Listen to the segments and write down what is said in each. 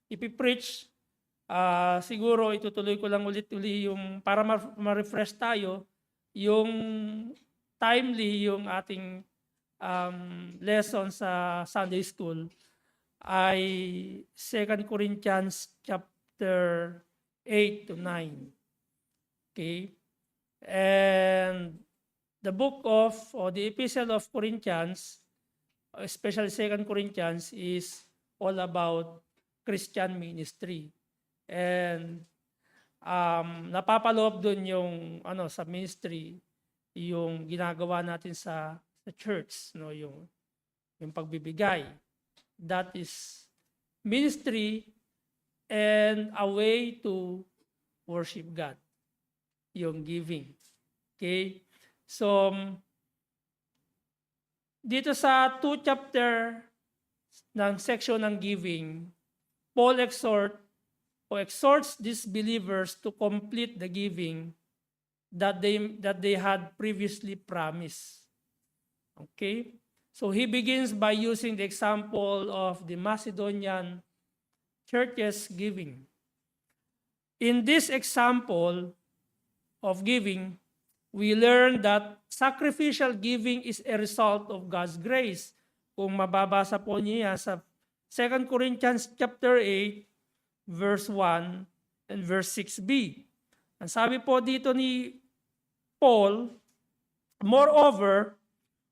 ipipreach, siguro itutuloy ko lang ulit-uli yung para ma-refresh tayo, yung timely yung ating lesson sa Sunday School ay 2 Corinthians chapter 8 to 9. Okay? And the book of, or the epistle of Corinthians, especially 2 Corinthians, is all about Christian ministry. And napapaloob dun yung sa ministry, yung ginagawa natin sa church, no, yung pagbibigay. That is ministry and a way to worship God, yung giving. Okay? So, dito sa 2 chapter ng section ng giving, Paul exhorts these believers to complete the giving that they had previously promised. Okay? So he begins by using the example of the Macedonian church's giving. In this example of giving, we learn that sacrificial giving is a result of God's grace. Kung mababasa po niya sa 2 Corinthians chapter 8, verse 1 and verse 6b. Ang sabi po dito ni Paul, moreover,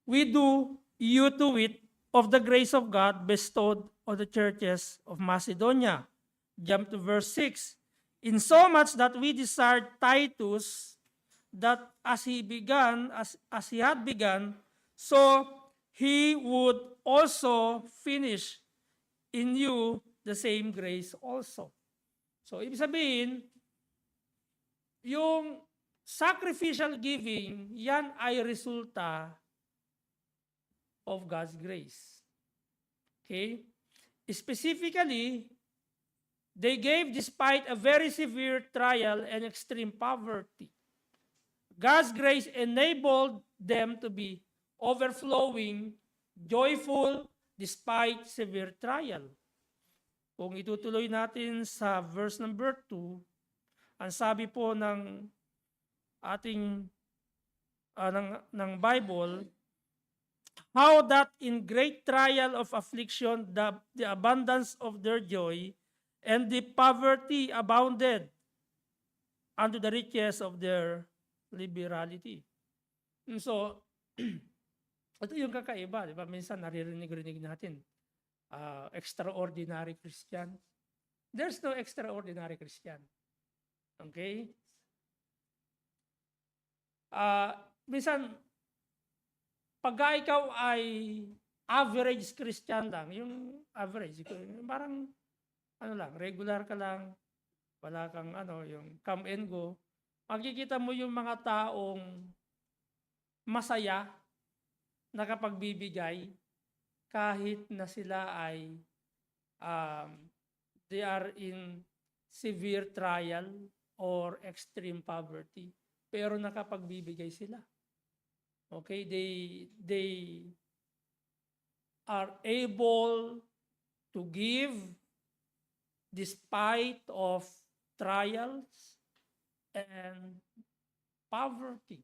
we do you to wit of the grace of God bestowed on the churches of Macedonia. Jump to verse 6. In so much that we desired Titus that as he had begun, so he would also finish in you the same grace also. So, ibig sabihin, yung sacrificial giving, yan ay resulta of God's grace. Okay? Specifically, they gave despite a very severe trial and extreme poverty. God's grace enabled them to be overflowing, joyful, despite severe trial. Kung itutuloy natin sa verse number 2, ang sabi po ng ating ng Bible, how that in great trial of affliction the abundance of their joy and the poverty abounded unto the riches of their liberality. And so, ito yung kakaiba, di ba? Minsan naririnig natin, extraordinary Christian. There's no extraordinary Christian. Okay? Minsan, pagka ikaw ay average Christian lang, yung average, parang regular ka lang, wala kang yung come and go, makikita mo yung mga taong masaya, nakapagbibigay, kahit na sila ay they are in severe trial or extreme poverty, pero nakapagbibigay sila. Okay, they are able to give despite of trials and poverty.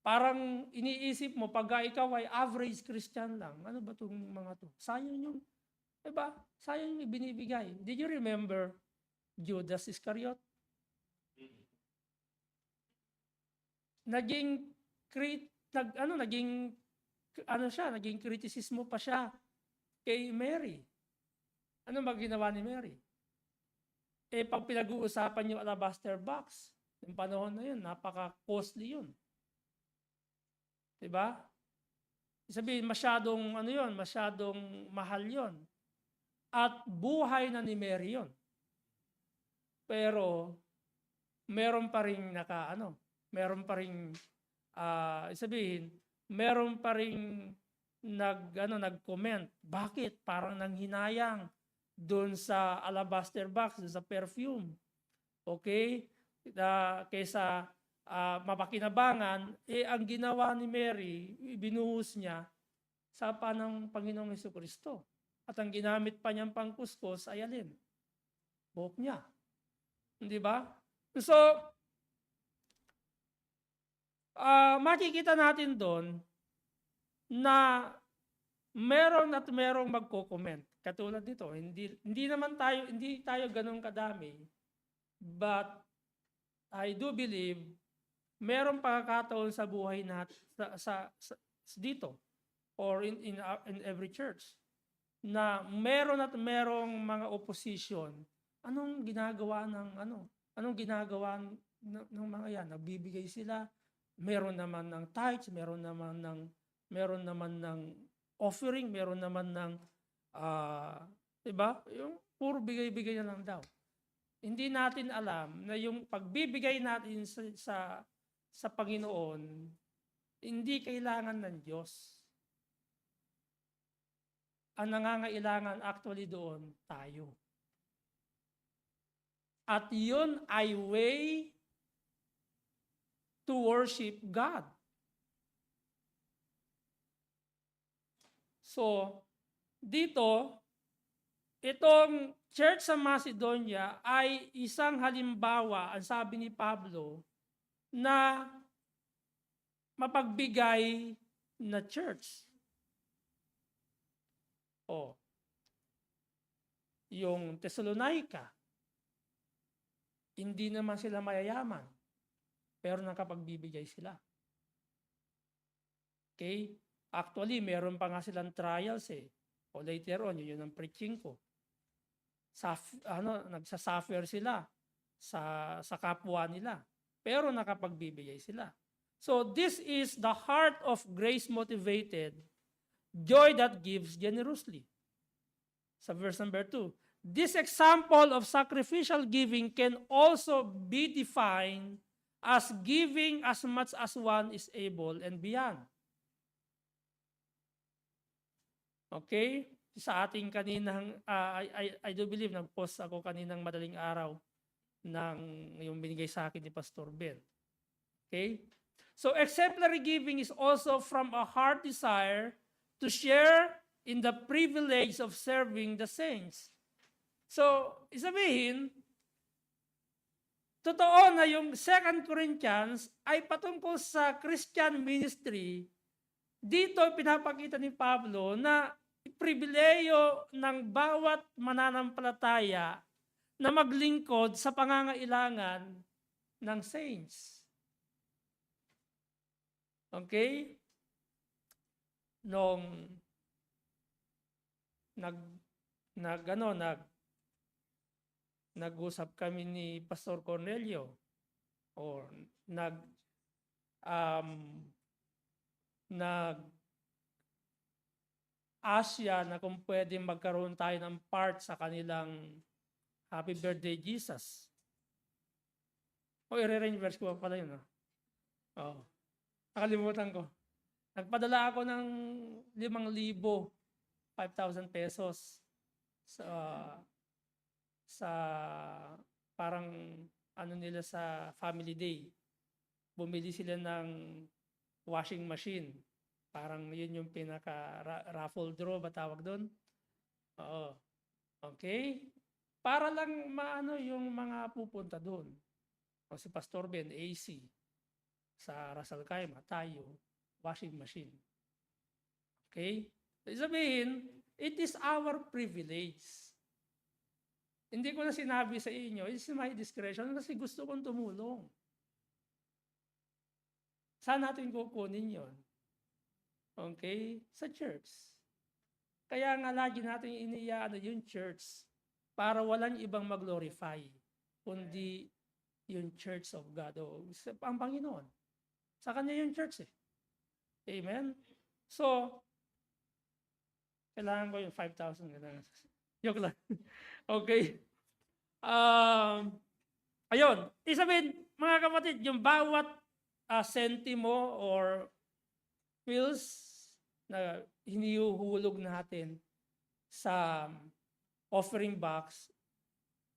Parang iniisip mo, pag ikaw ay average Christian lang, ano ba itong mga to? Sayang yung, diba? Sayang yung binibigay. Did you remember Judas Iscariot? Naging kritisismo pa siya kay Mary. Ano ba ginawa ni Mary? Pag pinag-uusapan yung alabaster box, yung panahon na yun, napaka-costly yun. Diba? Sabihin, masyadong mahal yun. At buhay na ni Mary yun. Pero, meron pa rin nag-comment. Bakit? Parang nanghinayang doon sa alabaster box, doon sa perfume. Okay? Kaysa mapakinabangan, ang ginawa ni Mary, binuhos niya sa ng Panginoong Jesucristo. At ang ginamit pa niyang pangkuskus ay alin? Buhok niya. Di ba? So, makikita natin doon na meron at merong magko-comment. Katulad nito, hindi tayo ganun kadami. But I do believe merong pagkakataon sa buhay natin dito or in every church na meron at merong mga opposition. Anong ginagawa ng mga yan? Nagbibigay sila, meron naman ng tithes, meron naman ng offering, meron naman ng diba? Yung puro bigay-bigay na lang daw. Hindi natin alam na yung pagbibigay natin sa Panginoon, hindi kailangan ng Diyos. Ang nangangailangan actually doon, tayo. At yun ay way to worship God. So, dito, itong church sa Macedonia ay isang halimbawa, ang sabi ni Pablo, na mapagbigay na church. O, yung Thessalonica, hindi naman sila mayayaman, pero nakapagbibigay sila. Okay? Actually, meron pa nga silang trials O later on, yun ang preaching ko. Nagsasuffer sila sa kapwa nila. Pero nakapagbibigay sila. So this is the heart of grace-motivated joy that gives generously. Sa verse number 2. This example of sacrificial giving can also be defined as giving as much as one is able and beyond. Okay? Sa ating kaninang, I do believe, nag-post ako kaninang madaling araw ng yung binigay sa akin ni Pastor Ben. Okay? So exemplary giving is also from a heart desire to share in the privilege of serving the saints. So, isabihin, totoo na yung 2 Corinthians ay patungkol sa Christian ministry. Dito pinapakita ni Pablo na pribileyo ng bawat mananampalataya na maglingkod sa pangangailangan ng saints. Okay? Nung nag-usap kami ni Pastor Cornelio or Asia na kung pwede magkaroon tayo ng part sa kanilang Happy Birthday Jesus. I-reverse ko pa pala yun. Nakalimutan ko. Nagpadala ako ng 5,000, 5,000 pesos sa parang nila sa Family Day. Bumili sila ng washing machine. Parang yun yung pinaka-raffle draw ba tawag doon? Oo. Okay? Para lang maano yung mga pupunta doon. O si Pastor Ben, AC. Sa Rasal Kaima, tayo, washing machine. Okay? Sabihin, it is our privilege. Hindi ko na sinabi sa inyo, it's my discretion kasi gusto kong tumulong. Saan natin kukunin yon? Okay? Sa church. Kaya nga lagi natin iniyaano yung church para walang ibang mag-glorify, kundi yung church of God o ang Panginoon. Sa Kanya yung church Amen? So, kailangan ko yung 5,000. Joke lang. Okay? Ayun. Isabihin, mga kapatid, yung bawat sentimo or pills na hinihuhulog natin sa offering box,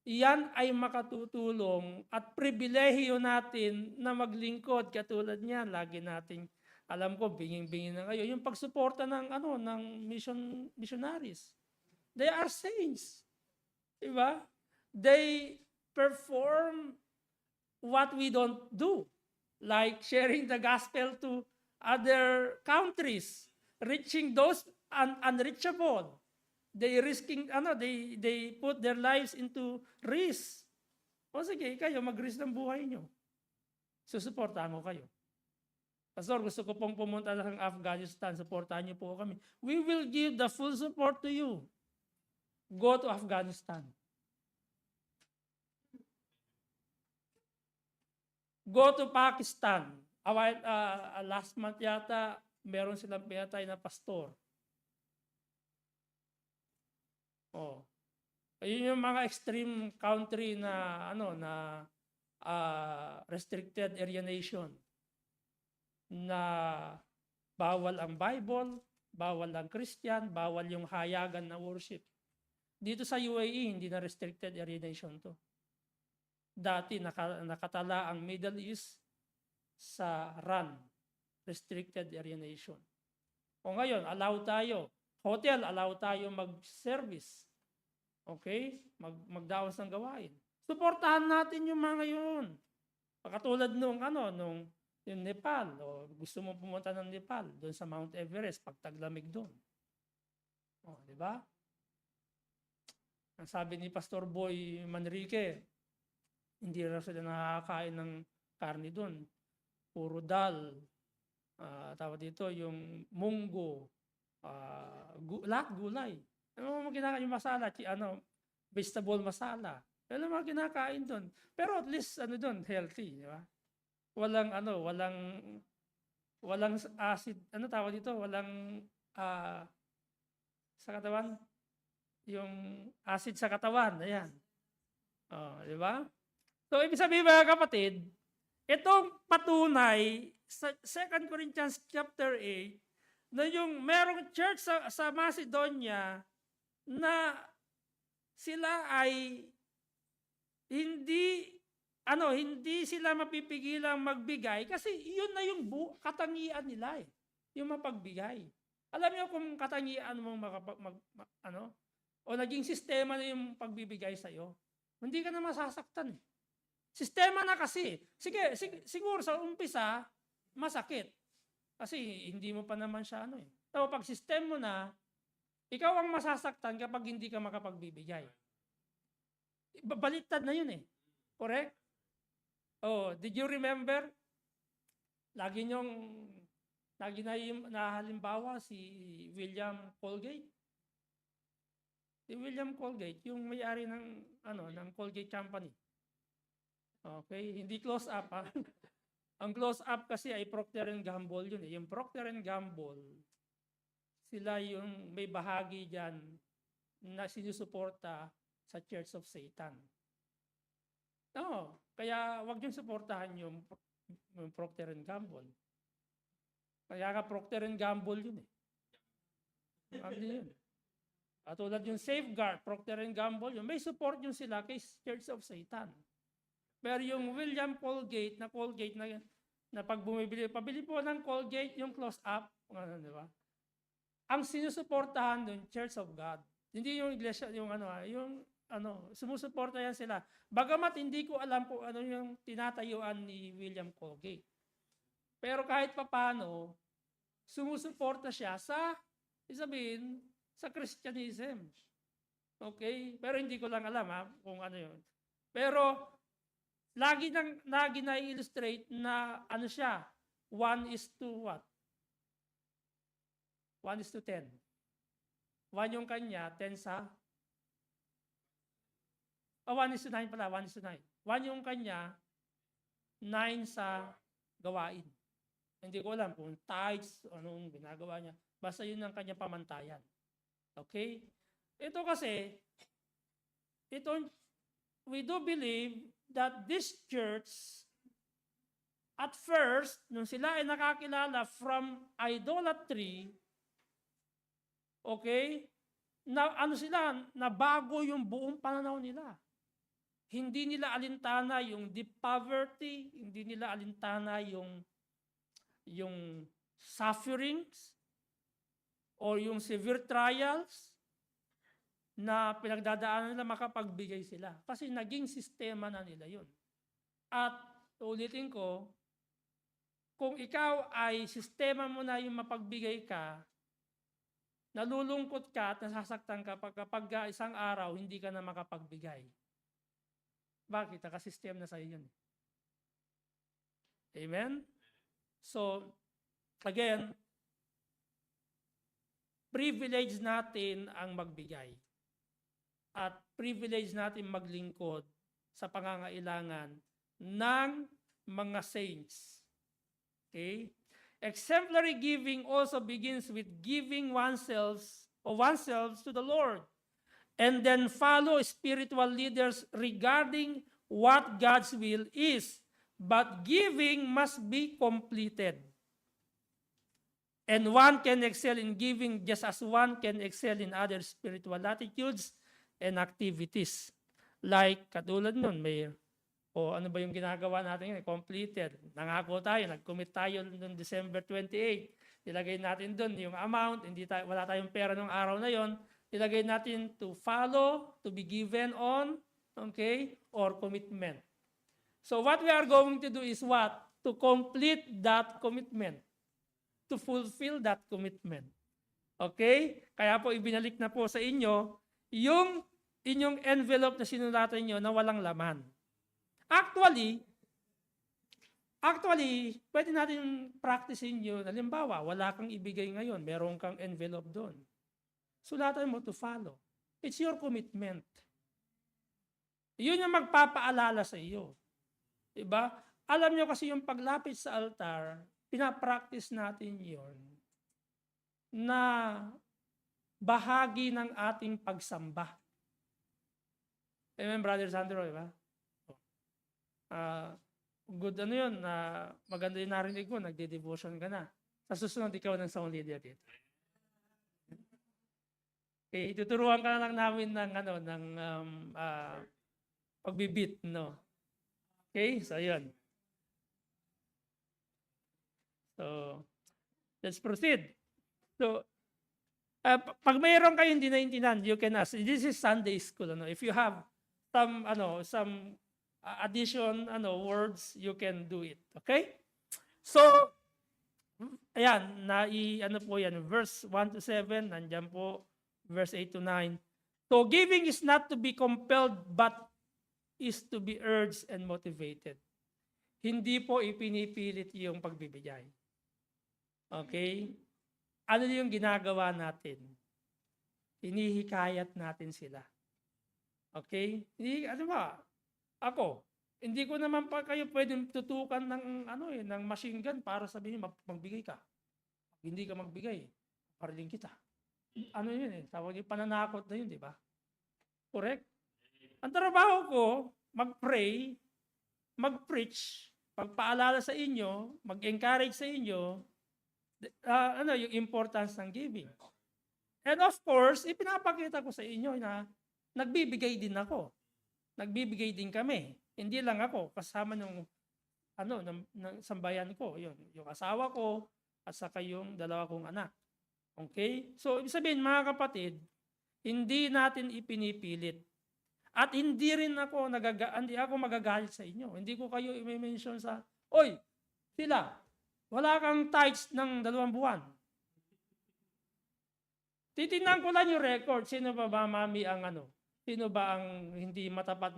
iyan ay makatutulong at pribilehiyo natin na maglingkod. Katulad niyan, lagi nating alam ko, binging-bingin na kayo. Yung pagsuporta ng missionaries. They are saints. Diba? They perform what we don't do, like sharing the gospel to other countries, reaching those unreachable. They put their lives into risk. O sige, kayo mag-risk ng buhay nyo. Susuportahan ko kayo. Pastor, gusto ko pong pumunta ng Afghanistan, supportahan niyo po kami. We will give the full support to you. Go to Afghanistan. Go to Pakistan. Last month yata, meron silang pinatay na pastor. Oh. Ayun yung mga extreme country na restricted area nation na bawal ang Bible, bawal ang Christian, bawal yung hayagan na worship. Dito sa UAE, hindi na restricted area nation to. Dati nakatala ang Middle East sa RAN, restricted area nation. O ngayon, allow tayo. Hotel, allow tayo mag-service. Okay? Magdaos ng gawain. Suportahan natin yung mga yun. Katulad nung yung Nepal, o gusto mo pumunta ng Nepal, doon sa Mount Everest, pagtaglamig doon. O, di ba? Ang sabi ni Pastor Boy Manrique, hindi raw sila nakakain ng karne doon. Puro dal. Tawag dito, yung munggo, lahat gulay. Ano mga kinakain yung masala? Vegetable masala. Ano mga kinakain doon? Pero at least, doon, healthy. Di ba? Walang acid, tawag dito? Walang, sa katawan? Yung acid sa katawan. Ayan. Di ba? So, ibig sabihin mga kapatid, itong patunay sa 2 Corinthians chapter 8 na yung merong church sa Macedonia na sila ay hindi sila mapipigilang magbigay kasi yun na yung katangian nila yung mapagbigay. Alam niyo kung katangian mong o naging sistema na yung pagbibigay sa iyo, hindi ka na masasaktan . Sistema na kasi. Sige, siguro sa umpisa, masakit. Kasi hindi mo pa naman siya So pag system mo na, ikaw ang masasaktan kapag hindi ka makapagbibigay. Baliktad na yun Correct? Oh, did you remember? Lagi na halimbawa si William Colgate. Si William Colgate, yung may-ari ng Colgate Company. Okay, hindi close up Ang close up kasi ay Procter & Gamble yun Yung Procter & Gamble, sila yung may bahagi diyan na sinusuporta sa Church of Satan. Kaya wag yung suportahan yung Procter & Gamble. Kaya ka Procter & Gamble yun yun. At tulad yung Safeguard, Procter & Gamble yun, may support yun sila kay Church of Satan. Pero yung William Colgate na pag pabili po ng Colgate, yung close up, di ba? Ang sinusuportahan doon, Church of God. Hindi yung iglesia, sumusuporta yan sila. Bagamat hindi ko alam kung ano yung tinatayuan ni William Colgate. Pero kahit papano, sumusuporta siya sa Christianism. Okay? Pero hindi ko lang alam kung ano yun. Pero, lagi na-illustrate na siya, 1:10. 1:10. 1 yung kanya, 10 sa 1:9 pala, 1:9. 1 yung kanya, 9 sa gawain. Hindi ko alam kung tithes, anong ginagawa niya. Basta yun ang kanya pamantayan. Okay? Ito kasi, we do believe that this church, at first, nung sila ay nakakilala from idolatry, okay, na bago yung buong pananaw nila. Hindi nila alintana yung deep poverty, hindi nila alintana yung sufferings, or yung severe trials. na pinagdadaanan nila makapagbigay sila. Kasi naging sistema na nila yun. At ulitin ko, kung ikaw ay sistema mo na yung mapagbigay ka, nalulungkot ka at nasasaktan ka kapag isang araw hindi ka na makapagbigay. Bakit? Nakasystem na sa'yo yun. Amen? So, again, privilege natin ang magbigay. At privilege natin maglingkod sa pangangailangan ng mga saints. Okay? Exemplary giving also begins with giving oneself to the Lord. And then follow spiritual leaders regarding what God's will is. But giving must be completed. And one can excel in giving just as one can excel in other spiritual attitudes and activities. Like, katulad nun, ano ba yung ginagawa natin ngayon? Completed. Nangako tayo, nag-commit tayo noong December 28. Ilagay natin doon yung amount, wala tayong pera nung araw na yon. Ilagay natin to follow, to be given on, okay, or commitment. So what we are going to do is what? To complete that commitment. To fulfill that commitment. Okay? Kaya po ibinalik na po sa inyo yung inyong envelope na sinulatan nyo na walang laman. Actually, pwede natin practicein yun. Halimbawa, wala kang ibigay ngayon, meron kang envelope doon. Sulatan mo to follow. It's your commitment. Yun yung magpapaalala sa iyo. Diba? Alam nyo kasi yung paglapit sa altar, pinapractice natin yon na bahagi ng ating pagsamba. Amen, Brother Sandro, diba? Good yun, maganda yung narinig mo, nagde-devotion ka na. Sa susunod, ikaw ng sound leader dito. Okay, ituturuan ka na lang namin ng pagbibit, no? Okay, so yun. So, let's proceed. So, pag mayroon kayong hindi naintindihan, you can ask. This is Sunday school. If you have some addition words, you can do it. Okay? So, ayan, po yan, verse 1 to 7, nandiyan po, verse 8 to 9. So, giving is not to be compelled, but is to be urged and motivated. Hindi po ipinipilit yung pagbibigay. Okay? Ano yung ginagawa natin? Hinihikayat natin sila. Okay? Ako, hindi ko naman pa kayo pwedeng tutukan ng machine gun para sabihin magbigay ka. Hindi ka magbigay, parilin kita. Ano yun tawag yung pananakot na yun, di ba? Correct? Ang trabaho ko, mag-pray, mag-preach, pagpaalala sa inyo, mag-encourage sa inyo, yung importance ng giving. And of course, ipinapakita ko sa inyo na nagbibigay din ako. Nagbibigay din kami. Hindi lang ako, kasama ng sambayan ko, yung asawa ko, at saka yung dalawa kong anak. Okay? So, ibig sabihin, mga kapatid, hindi natin ipinipilit. At hindi ako magagalit sa inyo. Hindi ko kayo i-mention sa, oy, sila, wala kang tithes ng 2 buwan. Titingnan ko lang yung record. Sino ba mami sino ba ang hindi matapat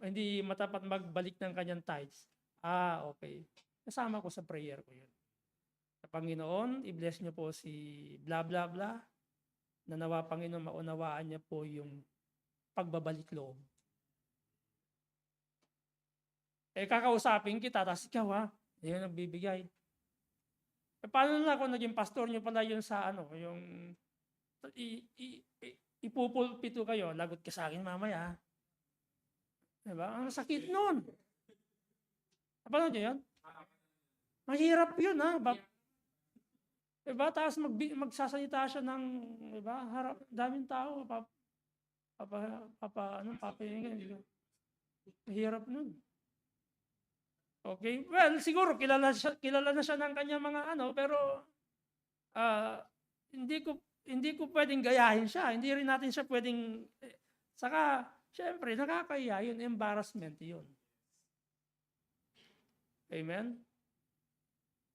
hindi matapat magbalik ng kanyang tithes? Okay. Kasama ko sa prayer ko yun. Sa Panginoon, i-bless niyo po si blah blah blah. Na nawa Panginoon maunawaan niya po yung pagbabalik loob. Kakausapin kita, tapos ikaw yun nagbibigay. Paano na ako naging pastor niyo pala yun sa yung ipupulpito kayo, lagot ka sa akin mamaya. Diba? Ang sakit nun. Paano niyo yun? Mahirap yun Diba? Tapos magsasalita siya ng, diba? Harap, daming tao, papahinggan. Mahirap nun. Okay? Well, siguro kilala na siya ng kanya mga pero hindi ko hindi ko pwedeng gayahin siya. Hindi rin natin siya pwedeng, saka, syempre, nakakahiya yun, embarrassment yun. Amen?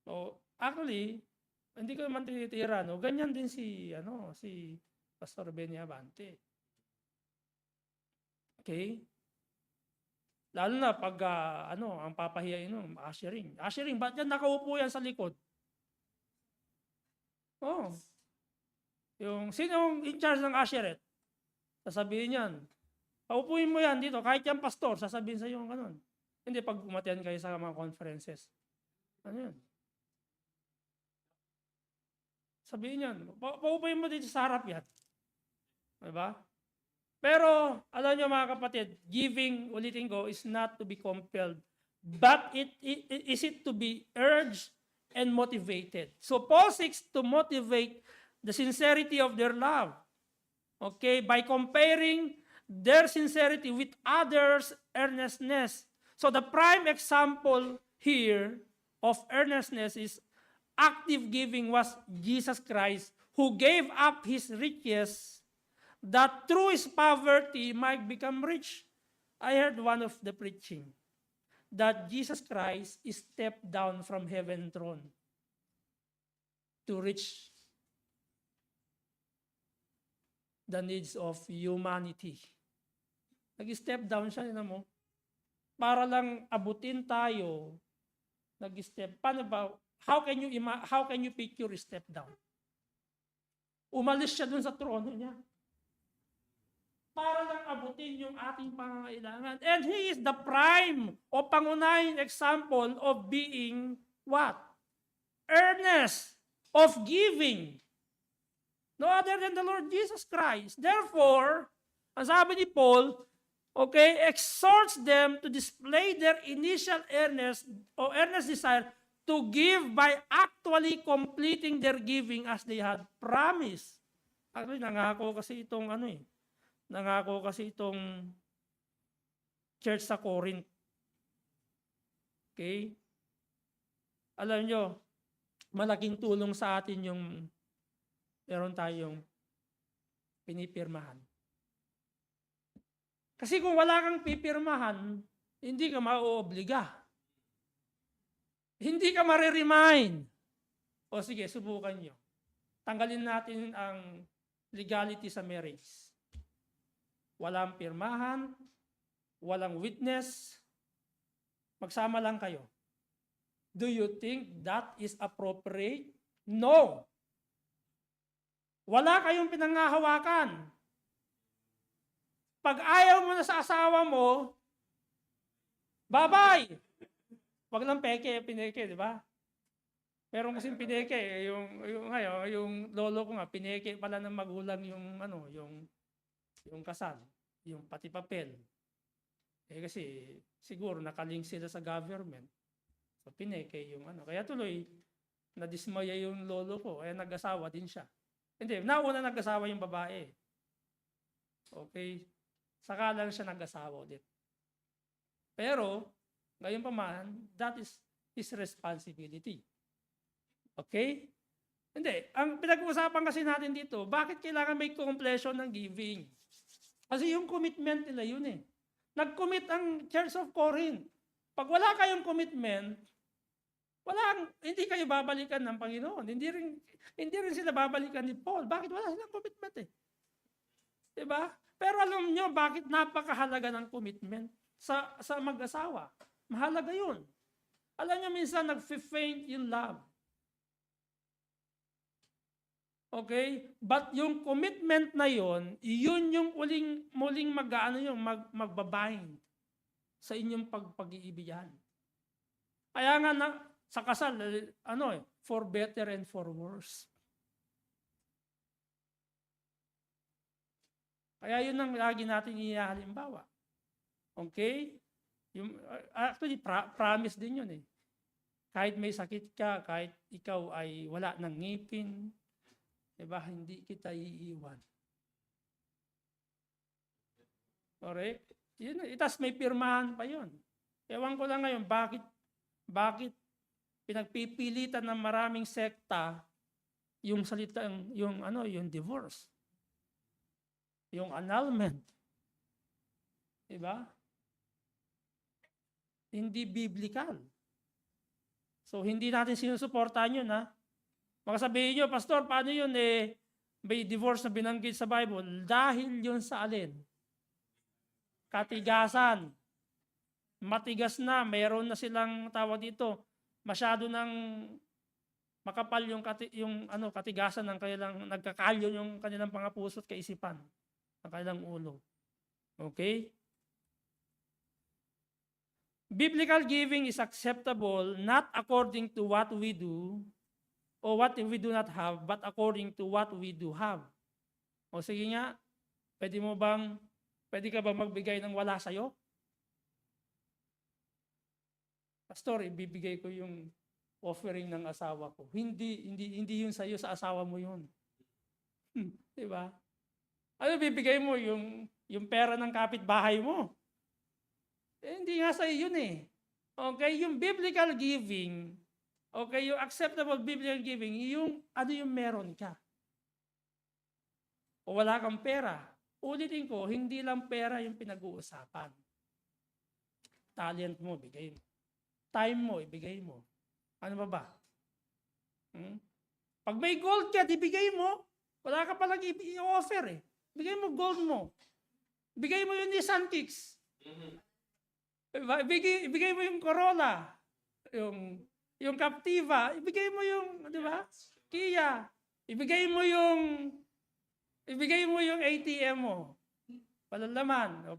So, actually, hindi ko naman tinitira, no? Ganyan din si Pastor Benny Abante. Okay? Lalo na pag, ang papahiyain, ushering. Ushering, ba't yan nakaupo yan sa likod? Oh. Sinong in charge ng usheret? Sasabihin yan, paupuin mo yan dito, kahit yan pastor, sasabihin sa iyo ganun. Hindi pag umatian kayo sa mga conferences. Ano yun? Sabihin yan, paupuin mo dito sa harap yan. Diba? Pero, alam niyo mga kapatid, giving, ulitin ko, is not to be compelled, but is it to be urged and motivated. So Paul seeks to motivate the sincerity of their love. Okay, by comparing their sincerity with others' earnestness. So the prime example here of earnestness is active giving was Jesus Christ, who gave up his riches that through his poverty might become rich. I heard one of the preaching that Jesus Christ stepped down from heaven throne to reach the needs of humanity. Nag-step down siya, mo, para lang abutin tayo. Nag-step. Paano ba? How can you picture step down? Umalis siya dun sa trono niya para lang abutin yung ating pangangailangan. And he is the prime o pangunahing example of being what? Earnest of giving. No other than the Lord Jesus Christ. Therefore, ang sabi ni Paul, okay, exhorts them to display their initial earnest desire to give by actually completing their giving as they had promised. Actually, nangako kasi itong church sa Corinth. Okay? Alam nyo, malaking tulong sa atin yung meron tayong pinipirmahan. Kasi kung wala kang pipirmahan, hindi ka mauobliga. Hindi ka mariremind. O sige, subukan nyo. Tanggalin natin ang legality sa marriage. Walang pirmahan, walang witness, magsama lang kayo. Do you think that is appropriate? No. Wala kayong pinanghahawakan. Pag ayaw mo na sa asawa mo, bye-bye. Wag lang pineke, di ba? Meron kasing pineke, yung lolo ko nga, pineke pala ng magulang yung kasal, yung pati papel. Kasi siguro nakalink sila sa government. So pineke yung Kaya tuloy, nadismaya yung lolo ko, kaya nag-asawa din siya. Hindi, nauna nag-asawa yung babae. Okay? Saka lang siya nag-asawa ulit. Pero, ngayon pa man, that is his responsibility. Okay? Hindi. Ang pinag-uusapan kasi natin dito, bakit kailangan may completion ng giving? Kasi yung commitment nila yun eh. Nag-commit ang Church of Corinth. Pag wala kayong commitment, hindi kayo babalikan ng Panginoon. Hindi rin sila babalikan ni Paul. Bakit wala silang commitment eh? Diba? Pero alam nyo, bakit napakahalaga ng commitment sa mag-asawa? Mahalaga yun. Alam nyo, minsan nag-faint yung love. Okay? But yung commitment na yun yung muling magbabind sa inyong pag-iibigan. Kaya nga sa kasal, for better and for worse. Kaya yun ang lagi natin ihalimbawa. Okay? Actually, promise din yun eh. Kahit may sakit ka, kahit ikaw ay wala ng ngipin, diba, hindi kita iiwan. Correct? Yun, itas may pirmahan pa yun. Ewan ko lang ngayon, bakit pinagpipilitan ng maraming sekta yung salitang, yung divorce, yung annulment. Diba? Hindi biblical. So, hindi natin sinusuportahan yun, ha? Baka sabihin nyo, Pastor, paano yun? May divorce na binanggit sa Bible. Dahil yun sa alin? Katigasan. Matigas na. Mayroon na silang tawag dito. Masyado ng makapal yung katigasan ng kanilang, nagkakalyo yung kanilang pangapuso at kaisipan. Ang kanilang ulo. Okay? Biblical giving is acceptable not according to what we do or what we do not have, but according to what we do have. O sige nga, pwede ka ba magbigay ng wala sa'yo? Pastor, ibibigay ko yung offering ng asawa ko. Hindi yun sa'yo, sa asawa mo yun. Diba? Ano bibigay mo? Yung pera ng kapitbahay mo. Hindi nga sa'yo yun eh. Okay, yung biblical giving, okay, yung acceptable biblical giving, yung meron ka. O wala kang pera. Ulitin ko, hindi lang pera yung pinag-uusapan. Talent mo, bigay mo. Time mo, ibigay mo. Ano ba? Pag may gold ka, ibigay mo. Wala ka palang i-offer eh. Bigay mo gold mo. Bigay mo yung Nissan Kicks. Ibigay mo yung Corolla. Yung Captiva. Ibigay mo yung, di ba? Kia. Ibigay mo yung ATM mo. Walang laman.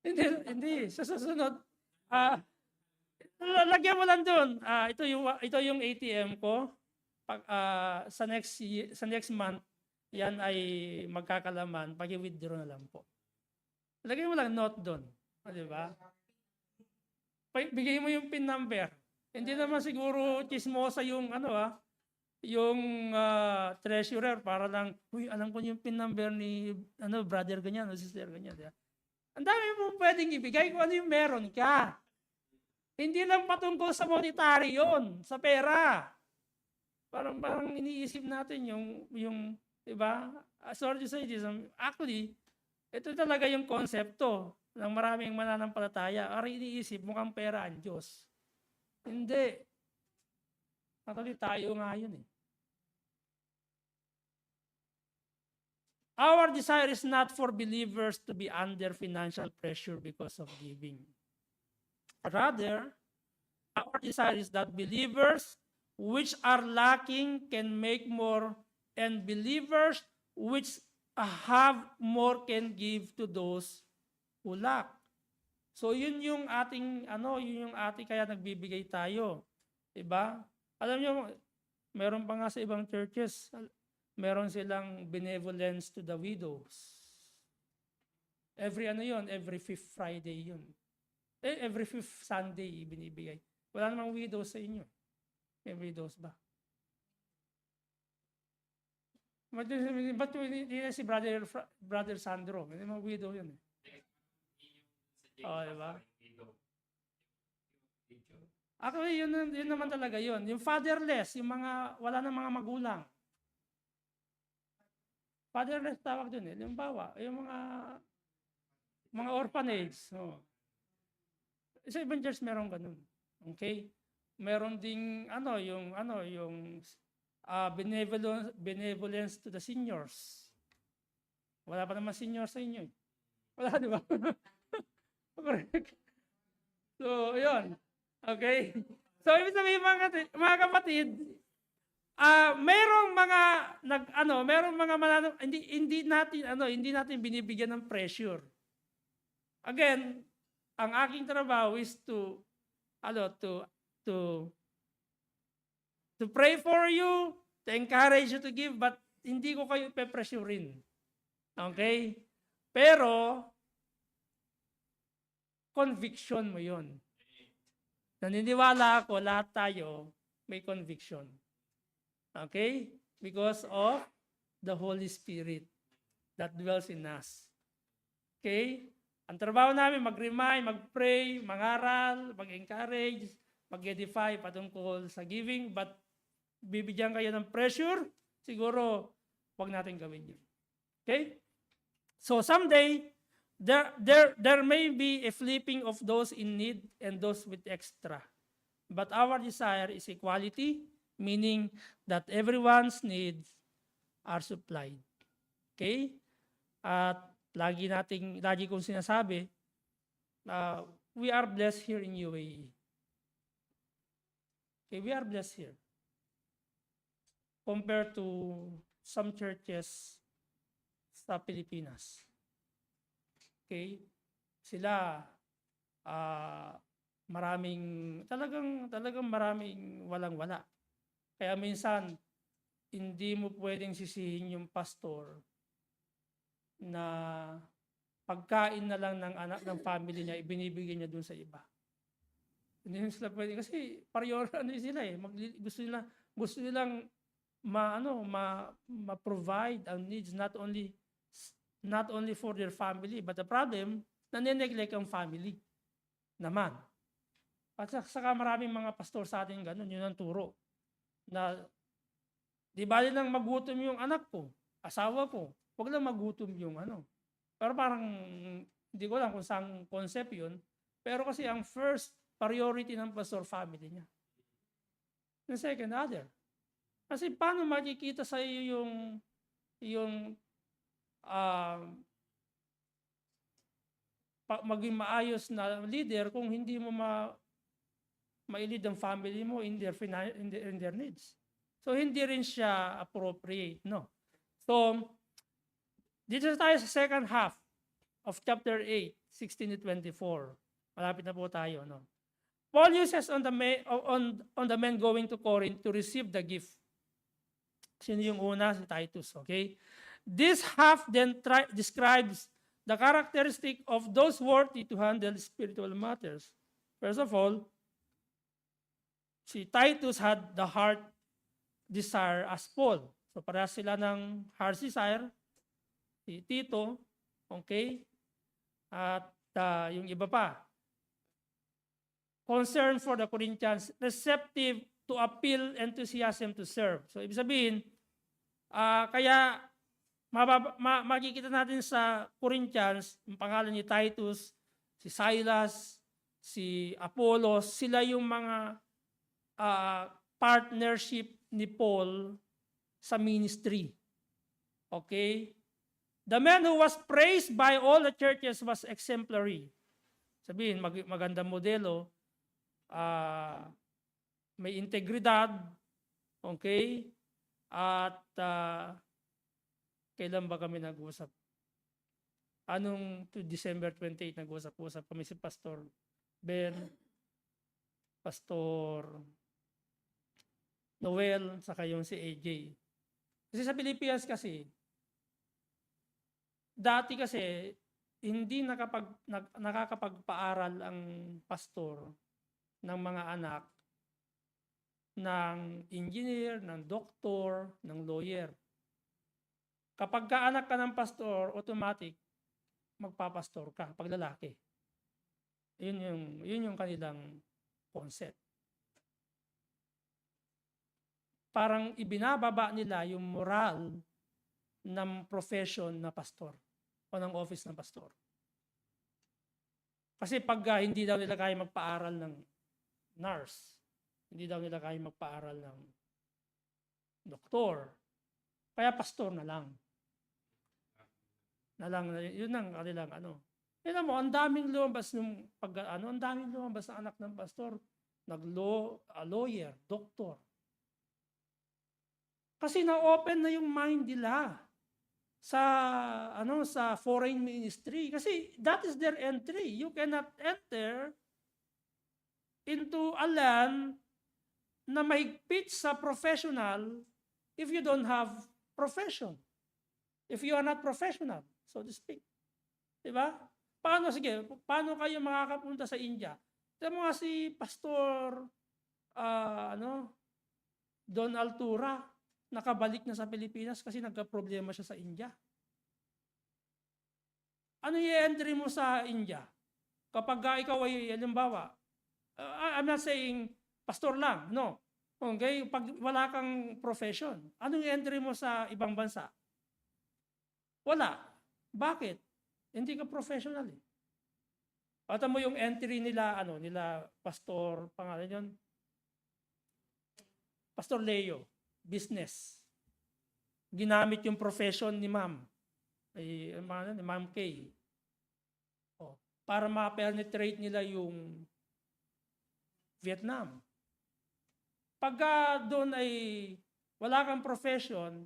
Hindi. Sa susunod, lagyan mo lang doon. Ito yung ATM ko. Sa next month, yan ay magkakalaman. Pag-withdraw na lang po. Lagyan mo lang note doon. Di ba? Bigay mo yung PIN number. Hindi naman siguro chismosa yung treasurer para lang, alam ko yung PIN number ni brother ganyan o sister ganyan. Diba? Ang dami mo pwedeng ibigay kung ano yung meron ka. Hindi lang patungkol sa monetary yon, sa pera. Parang iniisip natin yung diba? Sorry to say this, actually, ito talaga yung konsepto ng maraming mananampalataya. Ari iniisip, mukhang pera ang Diyos. Hindi. Actually, tayo nga yun eh. Our desire is not for believers to be under financial pressure because of giving. Rather, our desire is that believers which are lacking can make more, and believers which have more can give to those who lack. So yun yung ating kaya nagbibigay tayo. Diba? Alam niyo, meron pa nga sa ibang churches, meron silang benevolence to the widows. Every fifth Friday yun. Every fifth Sunday binibigay. Wala namang widows sa inyo. May widows ba? Ba't hindi na si Brother Sandro? May mga widow yun eh. Diba? Actually, yun naman talaga yun. Yung fatherless, yung wala na mga magulang. Fatherless tawag dun eh. Limbawa, yung mga orphanage. Sa ibang church meron ganun. Okay? Meron ding yung benevolence to the seniors. Wala pa naman senior sa inyo. Wala, di ba? Correct. So, yun. Okay? So, ibig sabihin mga kapatid, merong mga hindi natin binibigyan ng pressure. Again, ang aking trabaho is to pray for you, to encourage you to give, but hindi ko kayo pe-pressurein. Okay? Pero, conviction mo yun. Naniniwala ako, lahat tayo may conviction. Okay? Because of the Holy Spirit that dwells in us. Okay? Ang trabaho namin, mag-remind, mag-pray, mangaral, mag-encourage, mag-edify patungkol sa giving, but bibigyan kayo ng pressure, siguro wag natin gawin yun. Okay? So someday, there may be a flipping of those in need and those with extra. But our desire is equality, meaning that everyone's needs are supplied. Okay? At lagi kong sinasabi, we are blessed here in UAE. Okay, we are blessed here. Compared to some churches sa Pilipinas. Okay? Sila, talagang maraming walang-wala. Kaya minsan, hindi mo pwedeng sisihin yung pastor na pagkain na lang ng anak ng family niya, ibinibigay niya dun sa iba. Hindi sila pwede kasi sila eh. Gusto nilang ma-provide ang needs not only for their family, but the problem, nane-neglect ang family naman. At saka maraming mga pastor sa atin ganun, yun ang turo. Na, di bali lang magutom yung anak ko, asawa ko, wag lang magutom yung Pero parang, hindi ko lang kung saan concept yun, pero kasi ang first priority ng pastor, family niya. The second, other. Kasi paano makikita sa iyo yung maging maayos na leader kung hindi mo ma-lead ang family mo in their needs. So hindi rin siya appropriate, no? So dito tayo sa second half of chapter 8, 16 to 24. Malapit na po tayo, no? Paul uses on the men going to Corinth to receive the gift. Sino yung una? Si Titus, okay? This half then describes the characteristic of those worthy to handle spiritual matters. First of all, si Titus had the heart desire as Paul. So parehas sila ng heart desire. Si Tito, okay? At yung iba pa. Concern for the Corinthians, receptive to appeal, enthusiasm to serve. So ibig sabihin, kaya makikita natin sa Corinthians, ang pangalan ni Titus, si Silas, si Apollos, sila yung mga partnership ni Paul sa ministry. Okay? The man who was praised by all the churches was exemplary. Sabihin, magandang modelo, may integridad, okay? At kailan ba kami nag-usap? December 28 nag-usap-usap kami si Pastor Ben, Pastor Noel, saka yung si AJ. Kasi sa Pilipinas kasi, dati kasi, hindi nakakapagpaaral ang pastor ng mga anak ng engineer, ng doktor, ng lawyer. Kapag kaanak ka ng pastor, automatic, magpapastor ka, pag lalaki. Yun yung kanilang concept. Parang ibinababa nila yung moral ng profession na pastor o ng office ng pastor. Kasi pag hindi daw nila kaya magpaaral ng nurse, hindi daw nila kaya magpaaral ng doktor, kaya pastor na lang. Yun ang kanilang Tignan mo, ang daming lumabas ang daming lumabas na anak ng pastor, lawyer, doktor. Kasi na-open na yung mind nila sa foreign ministry. Kasi that is their entry. You cannot enter into a land na mahigpit sa professional if you don't have profession. If you are not professional, so to speak. Diba? Paano kayo makakapunta sa India? Tignan mo nga si Pastor Don Altura, nakabalik na sa Pilipinas kasi nagka-problema siya sa India. Ano i-entry mo sa India? Kapag ikaw ay, halimbawa, I'm not saying pastor lang, no. Okay? Pag wala kang profession, anong entry mo sa ibang bansa? Wala. Bakit? Hindi ka professional eh. At mo yung entry nila, nila Pastor, pangalan yun? Pastor Leo, business. Ginamit yung profession ni Ma'am. Ni Ma'am Kay. Para ma-penetrate nila yung Vietnam. Pagka doon ay wala kang profession,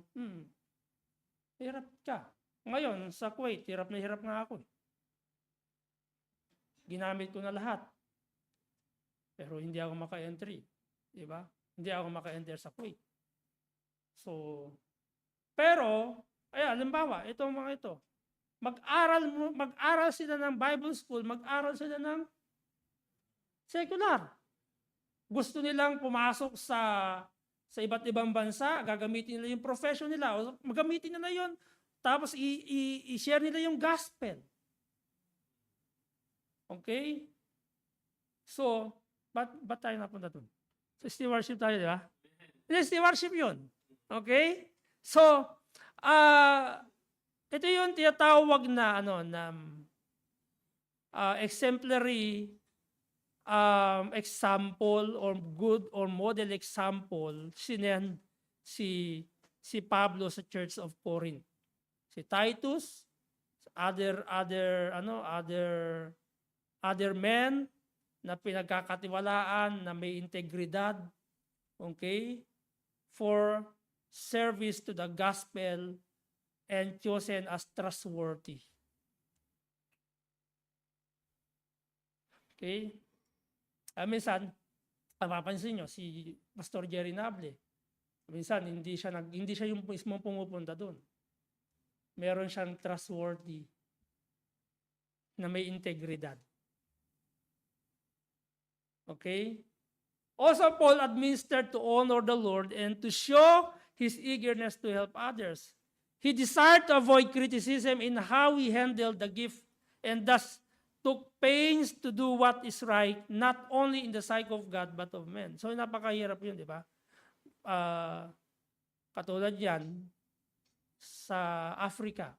hirap ka. Ngayon, sa Kuwait, hirap na hirap nga ako. Ginamit ko na lahat. Pero hindi ako maka-entry. Diba? Hindi ako maka-enter sa Kuwait. So, pero, halimbawa, itong mga ito, mag-aral sila ng Bible school, mag-aral sila ng secular. Gusto nilang pumasok sa iba't ibang bansa, gagamitin nila yung profession nila, o magamitin nila yun, tapos i-share nila yung gospel. Okay? So, ba't tayo napunta dun? So, stewardship tayo, di ba? Stewardship yun. Okay? So, ito yung tinatawag na exemplary example or good or model example si Pablo sa Church of Corinth. Si Titus, other men na pinagkakatiwalaan na may integridad, okay, for service to the gospel and chosen as trustworthy. Okay? Minsan, mapapansin nyo, si Pastor Jerry Nable, minsan hindi siya yung mismo pumupunta doon. Meron siyang trustworthy na may integridad. Okay? Also, Paul administered to honor the Lord and to show his eagerness to help others. He desired to avoid criticism in how he handled the gift and thus took pains to do what is right, not only in the sight of God, but of men. So, napakahirap yun, di ba? Katulad yan sa Africa.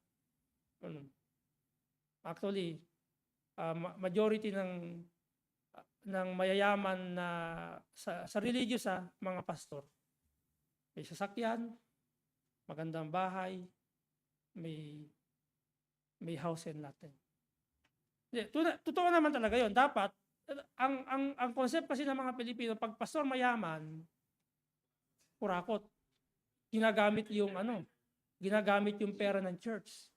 Actually, majority ng mayayaman na sa religious mga pastor. May sasakyan, magandang bahay, may house and lot. Totoo naman talaga 'yon. Dapat ang concept kasi ng mga Pilipino, pag pastor mayaman, kurakot. Ginagamit yung pera ng church.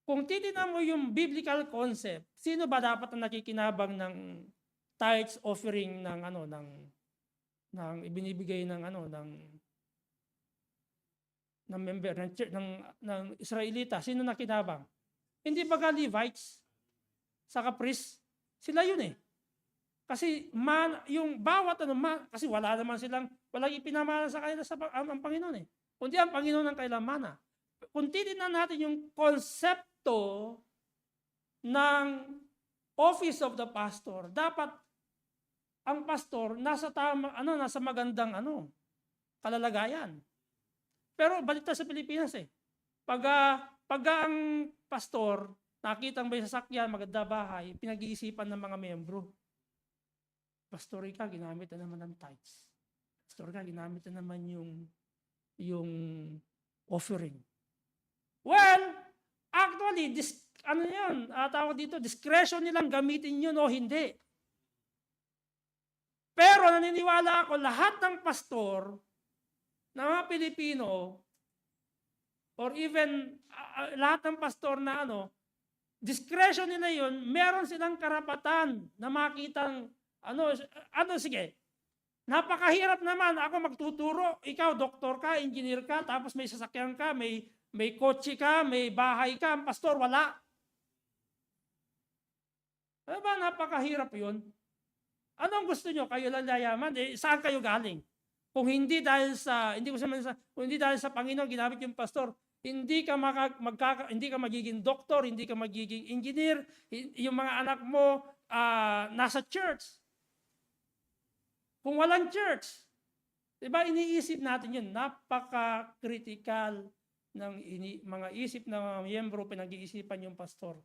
Kung titignan mo yung biblical concept, sino ba dapat ang nakikinabang ng tithes offering ng ibinibigay ng member ng church ng Israelita? Sino nakinabang? Hindi ba Levites? Saka priest? Sila yun eh. Kasi yung bawat kasi walang ipinamana sa kanila ang Panginoon eh. Kundi ang Panginoon ang kailang mana. Kung titignan natin yung konsepto ng office of the pastor, dapat ang pastor nasa magandang kalalagayan. Pero balik tayo sa Pilipinas eh. Pag ang pastor nakitang may sasakyan, maganda bahay, pinag-iisipan ng mga membro. Pastor ka, ginamit na naman ng tithes. Pastor ka, ginamit na naman yung offering. Well, actually, tawag dito, discretion nilang gamitin yun o hindi. Pero naniniwala ako, lahat ng pastor na mga Pilipino, or even lahat ng pastor na discretion nila yun, meron silang karapatan na makitang, sige, napakahirap naman ako magtuturo, ikaw doktor ka, engineer ka, tapos may sasakyan ka, may kotse ka, may bahay ka, ang pastor wala. Ano ba, napakahirap yun? Anong gusto nyo? Kayo lang yayaman? Saan kayo galing? Kung hindi dahil sa Panginoon ginamit yung pastor, hindi ka magiging doktor, hindi ka magiging engineer, yung mga anak mo nasa church. Kung walang church, diba iniisip natin yun, napaka-critical ng mga isip ng mga miyembro, pinag-iisipan yung pastor.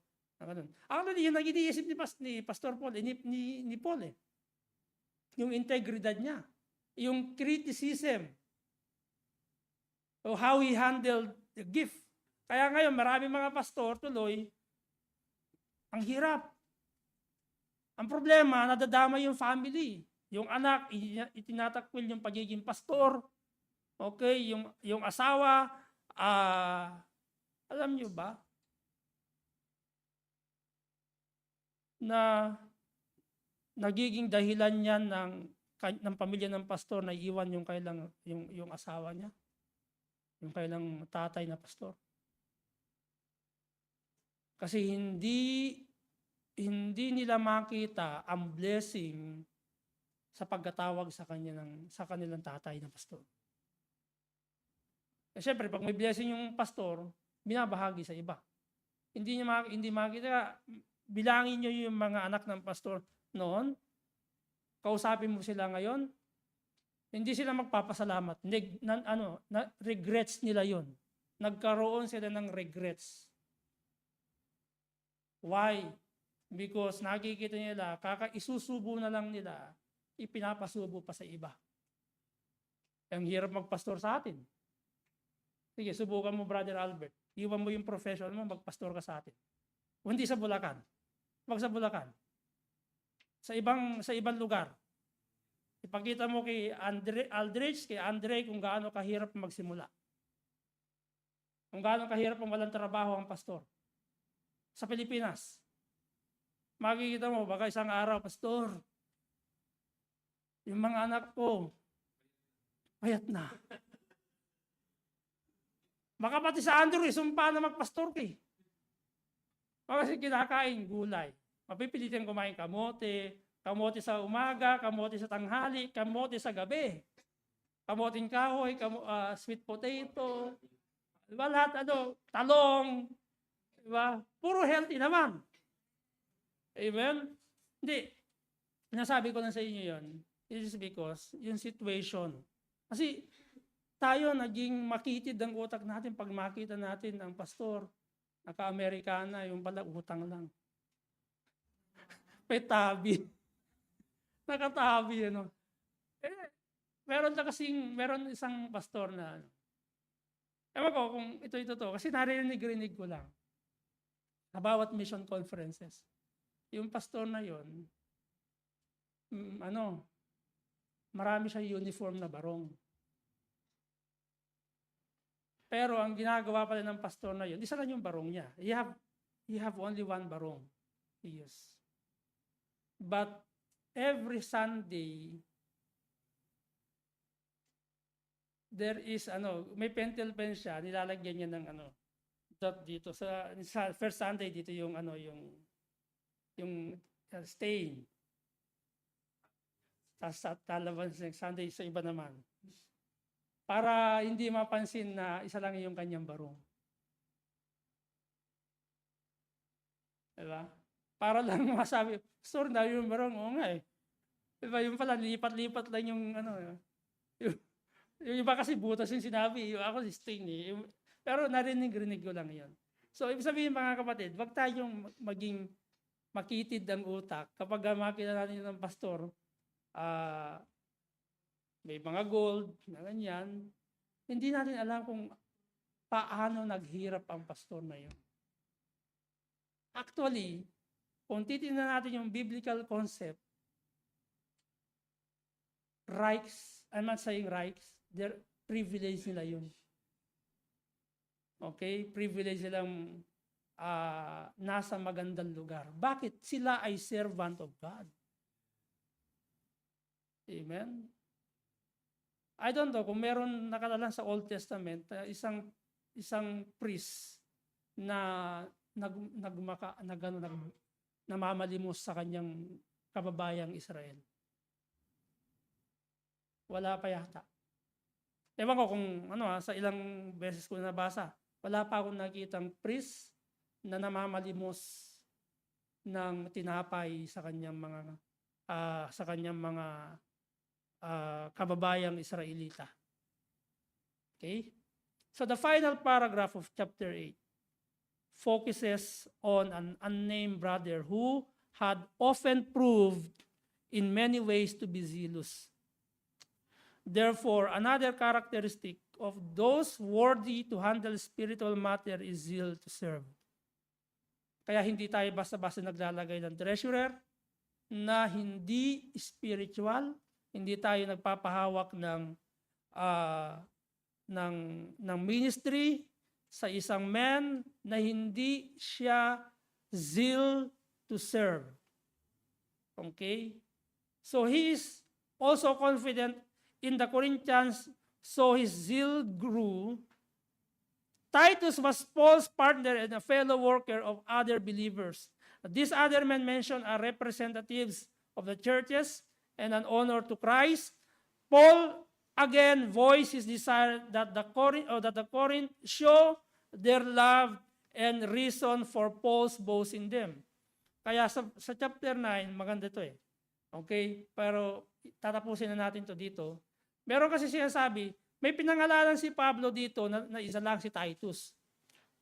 Actually, yung nag-iisip ni Pastor Paul, ni Paul yung integridad niya, yung criticism, o how he handled the gift. Kaya ngayon, marami mga pastor tuloy, ang hirap. Ang problema, nadadama yung family. Yung anak, itinatakwil yung pagiging pastor. Okay, yung asawa, alam nyo ba, na nagiging dahilan yan ng pamilya ng pastor na iwan yung asawa niya, yung kailang tatay na pastor. Kasi hindi nila makita ang blessing sa pagkatawag sa kanilang tatay na pastor. Eh, syempre, pag may blessing yung pastor, binabahagi sa iba. Hindi makita, bilangin nyo yung mga anak ng pastor noon, kausapin mo sila ngayon, hindi sila magpapasalamat. Regrets nila yon. Nagkaroon sila ng regrets. Why? Because nakikita nila, isusubo na lang nila, ipinapasubo pa sa iba. Ang hirap magpastor sa atin. Sige, subukan mo, Brother Albert. Iwan mo yung profession mo, magpastor ka sa atin. Hindi sa Bulacan. Wag sa Bulacan. Sa ibang lugar. Ipakita mo kay Aldrich, kay Andre, kung gaano kahirap magsimula. Kung gaano kahirap ang walang trabaho ang pastor. Sa Pilipinas. Makikita mo, baka isang araw, pastor, yung mga anak ko, payat na. Baka pati sa Andrew, sumpa na magpastor ka. Kasi kinakain gulay. Mapipilitin kumain kamote sa umaga, kamote sa tanghali, kamote sa gabi. Kamoting kahoy, sweet potato, diba lahat, talong, diba? Puro healthy naman. Amen? Hindi. Nasabi ko na sa inyo yon. It is because yung situation. Kasi tayo naging makitid ang utak natin pag makita natin ang pastor, naka-Amerikana, yung pala utang lang. May tabi. Nakatabi, meron isang pastor na, ewan ko kung ito to, kasi narinig ko lang, sa bawat mission conferences, yung pastor na yon, marami siya uniform na barong. Pero ang ginagawa pala ng pastor na yon, isa lang yung barong niya. He have only one barong. Yes. But every Sunday, there is may pentel pen siya, nilalagyan niya ng dot dito sa first Sunday dito yung stain. Tapos sa talaban sa Sunday sa iba naman. Para hindi mapansin na isa lang yung kanyang barong. Diba? Para lang masabi, pastor, na yung barong, oo nga eh. Diba, yung pala, lipat-lipat lang yung yung iba kasi butas yung sinabi, yung ako si stain eh. Pero narinig ko lang yun. So, ibig sabihin mga kapatid, wag tayong maging makitid ang utak kapag makita natin ng pastor, may mga gold, na ganyan, hindi natin alam kung paano naghirap ang pastor na yun. Actually, kung titignan natin yung biblical concept, rights, I'm not saying rights, they're privilege nila yun. Okay? Privilege silang nasa magandang lugar. Bakit? Sila ay servant of God. Amen? I don't know kung meron nakalalang sa Old Testament, isang priest na namamalimos sa kanyang kababayang Israel. Wala pa yata. Ewan ko kung sa ilang beses ko nabasa, wala pa akong nakitang priest na namamalimos ng tinapay sa kanyang mga kababayang Israelita. Okay? So the final paragraph of chapter 8 focuses on an unnamed brother who had often proved in many ways to be zealous. Therefore, another characteristic of those worthy to handle spiritual matter is zeal to serve. Kaya hindi tayo basta-basta naglalagay ng treasurer na hindi spiritual, hindi tayo nagpapahawak ng ministry sa isang man na hindi siya zeal to serve. Okay? So he is also confident in the Corinthians, so his zeal grew. Titus was Paul's partner and a fellow worker of other believers. These other men mentioned are representatives of the churches and an honor to Christ. Paul again voiced his desire that the Corinth show their love and reason for Paul's boast in them. Kaya sa chapter 9, maganda ito eh. Okay? Pero tatapusin na natin to dito. Meron kasi sinasabi, may pinangalanan si Pablo dito na isa lang si Titus.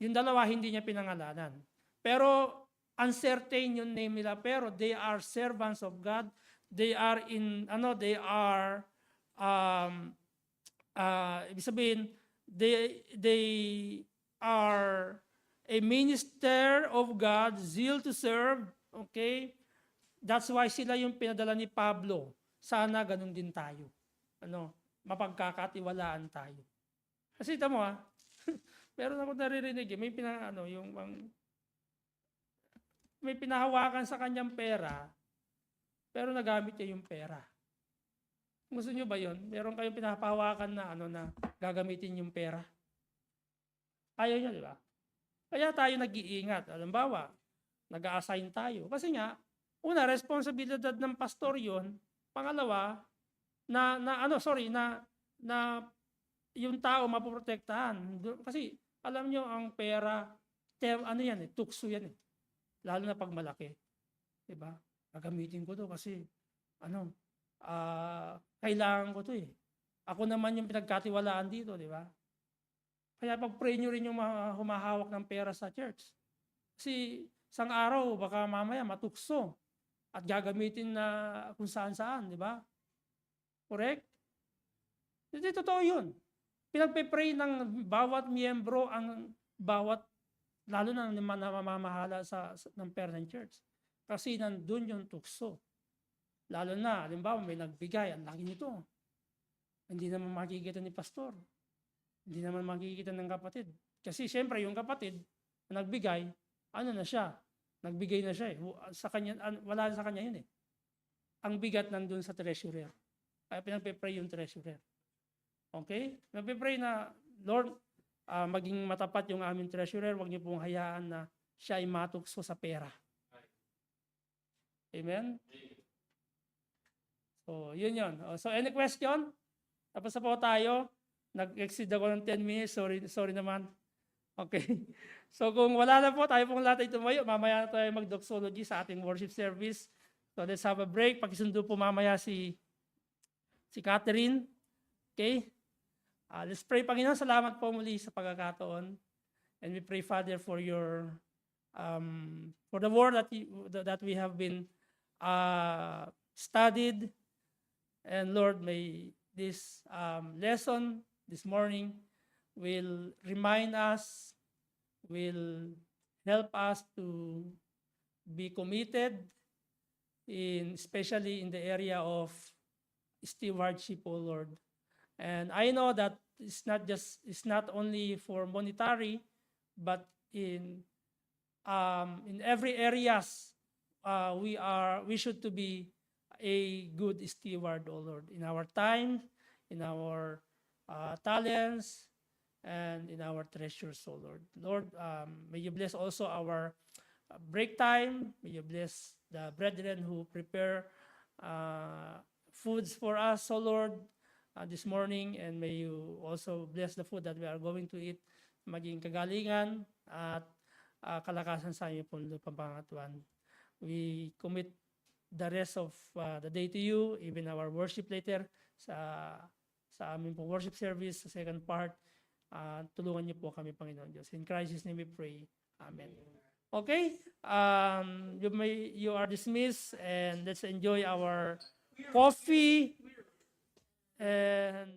Yung dalawa hindi niya pinangalanan. Pero uncertain yung name nila, pero they are servants of God. They are ibig sabihin, they are a minister of God, zeal to serve, okay? That's why sila yung pinadala ni Pablo. Sana ganun din tayo. Mapagkakatiwalaan tayo. Kasi tamo meron ako naririnig, may pinahawakan sa kanyang pera, pero nagamit niya yung pera. Gusto niyo ba yun? Meron kayong pinapahawakan na gagamitin yung pera? Ayaw niya, di ba? Kaya tayo nag-iingat. Halimbawa, nag-a-assign tayo. Kasi nga, una, responsibilidad ng pastor yun. Pangalawa, na yung tao mapoprotektahan. Kasi, alam nyo, ang pera, tukso yan eh. Lalo na pag malaki. Diba? Gagamitin ko to kasi, kailangan ko to eh. Ako naman yung pinagkatiwalaan dito, di ba? Kaya pag-pray nyo rin yung humahawak ng pera sa church. Kasi isang araw, baka mamaya matukso at gagamitin na kung saan-saan, di ba? Correct? Hindi totoo yun. Pinagpe-pray ng bawat miyembro ang bawat, lalo na namamahala ng pera ng church. Kasi nandun yung tukso. Lalo na, halimbawa, may nagbigay, ang laki nito. Hindi naman makikita ni pastor. Hindi naman makikita ng kapatid. Kasi siyempre, yung kapatid na nagbigay, na siya? Nagbigay na siya eh. Sa kanya, wala sa kanya yun eh. Ang bigat nandun sa treasurer. Kaya pinagpe-pray yung treasurer. Okay? Pinagpe-pray na, Lord, maging matapat yung aming treasurer, huwag niyo pong hayaan na siya ay matukso sa pera. Amen? So, yun yun. So, any question? Tapos na po tayo. Nag-exceed ako ng 10 minutes. Sorry naman. Okay. So, kung wala na po, tayo pong lahat ay tumayo. Mamaya na tayo mag-doxology sa ating worship service. So, let's have a break. Pakisundo po mamaya si Catherine. Okay? Let's pray. Panginoon, salamat po muli sa pagkakataon. And we pray, Father, for your for the word that we have been studied. And Lord, may this lesson this morning will remind us, will help us to be committed, especially in the area of stewardship, O Lord. And I know that it's not only for monetary, but in every areas we should to be a good steward, O Lord, in our time, in our talents, and in our treasures, O Lord. Lord, may you bless also our break time. May you bless the brethren who prepare foods for us, O Lord, this morning. And may you also bless the food that we are going to eat, maging kagalingan at kalakasan sa iyo pong pamangatuan. We commit the rest of the day to you, even our worship later. sa aming po worship service, sa second part. Tulungan niyo po kami, Panginoon Diyos. In Christ's name we pray. Amen. Okay, you are dismissed, and let's enjoy our coffee and